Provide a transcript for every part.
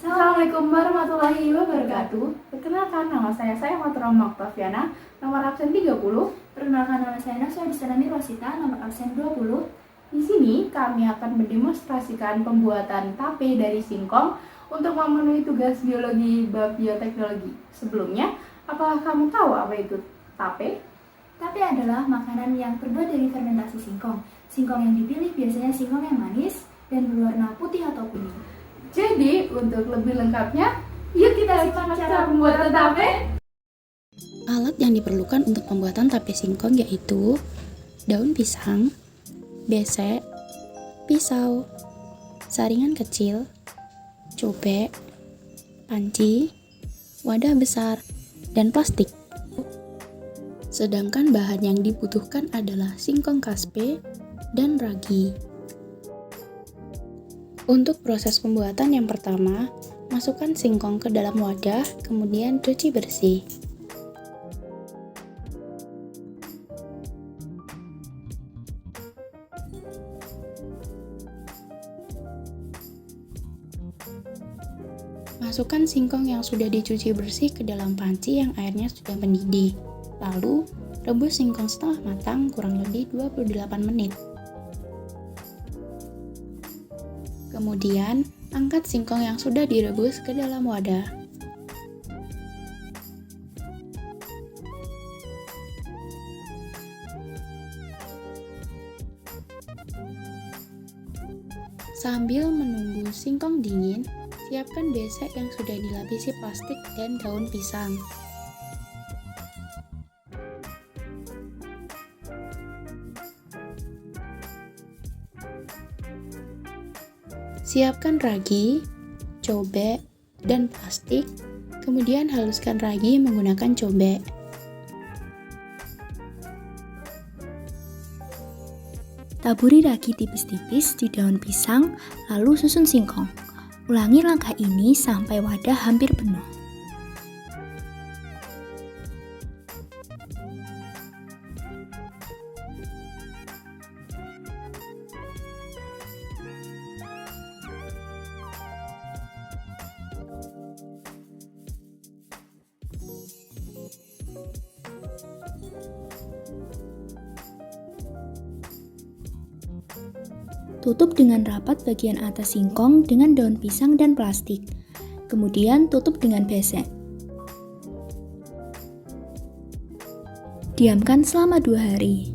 Assalamualaikum warahmatullahi wabarakatuh. Perkenalkan, nama saya Maturama Oktaviana, nomor absen 30. Perkenalkan, nama saya Nasya Disanani Rosita, nomor absen 20. Di sini kami akan mendemonstrasikan pembuatan tape dari singkong untuk memenuhi tugas biologi bab bioteknologi. Sebelumnya, apakah kamu tahu apa itu tape? Tape adalah makanan yang terbuat dari fermentasi singkong. Singkong yang dipilih biasanya singkong yang manis dan berwarna putih atau kuning. Jadi, untuk lebih lengkapnya, yuk kita simak cara pembuatan tape. Alat yang diperlukan untuk pembuatan tape singkong yaitu daun pisang, besek, pisau, saringan kecil, cobek, panci, wadah besar, dan plastik. Sedangkan bahan yang dibutuhkan adalah singkong kaspe dan ragi. Untuk proses pembuatan yang pertama, masukkan singkong ke dalam wadah, kemudian cuci bersih. Masukkan singkong yang sudah dicuci bersih ke dalam panci yang airnya sudah mendidih. Lalu, rebus singkong setengah matang kurang lebih 28 menit. Kemudian, angkat singkong yang sudah direbus ke dalam wadah. Sambil menunggu singkong dingin, siapkan besek yang sudah dilapisi plastik dan daun pisang. Siapkan ragi, cobek, dan plastik, kemudian haluskan ragi menggunakan cobek. Taburi ragi tipis-tipis di daun pisang, lalu susun singkong. Ulangi langkah ini sampai wadah hampir penuh. Tutup dengan rapat bagian atas singkong dengan daun pisang dan plastik. Kemudian tutup dengan besek. Diamkan selama 2 hari.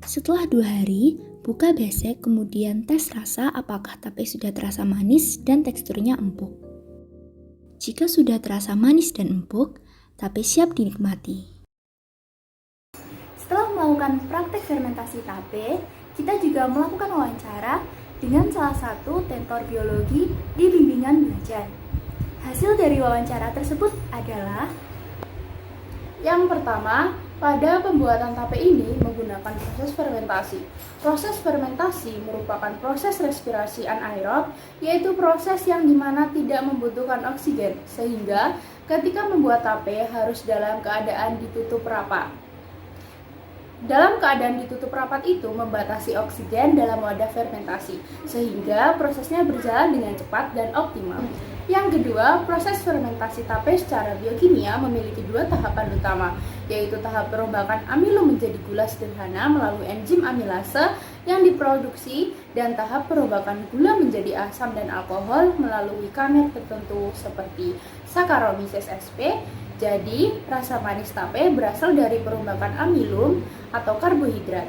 Setelah 2 hari, buka besek kemudian tes rasa apakah tape sudah terasa manis dan teksturnya empuk. Jika sudah terasa manis dan empuk, tape siap dinikmati. Setelah melakukan praktek fermentasi tape, kita juga melakukan wawancara dengan salah satu tentor biologi di bimbingan belajar. Hasil dari wawancara tersebut adalah Yang pertama, pada pembuatan tape ini menggunakan proses fermentasi. Proses fermentasi merupakan proses respirasi anaerob, yaitu proses yang dimana tidak membutuhkan oksigen, sehingga ketika membuat tape harus dalam keadaan ditutup rapat. Dalam keadaan ditutup rapat itu membatasi oksigen dalam wadah fermentasi, sehingga prosesnya berjalan dengan cepat dan optimal. Yang kedua, proses fermentasi tape secara biokimia memiliki 2 tahapan utama, yaitu tahap perombakan amilum menjadi gula sederhana melalui enzim amilase yang diproduksi, dan tahap perombakan gula menjadi asam dan alkohol melalui kamer tertentu seperti Saccharomyces sp. Jadi, rasa manis tape berasal dari perombakan amilum atau karbohidrat.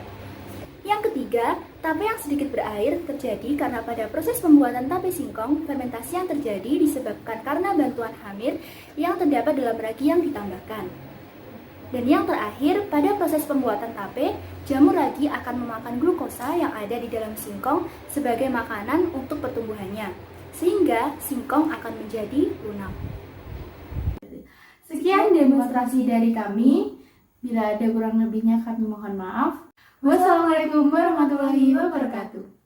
yang ketiga, tape yang sedikit berair terjadi karena pada proses pembuatan tape singkong, fermentasi yang terjadi disebabkan karena bantuan hamir yang terdapat dalam ragi yang ditambahkan. Dan yang terakhir, pada proses pembuatan tape, jamur ragi akan memakan glukosa yang ada di dalam singkong sebagai makanan untuk pertumbuhannya, sehingga singkong akan menjadi lunak. Sekian demonstrasi dari kami. Bila ada kurang lebihnya kami mohon maaf. Wassalamualaikum warahmatullahi wabarakatuh.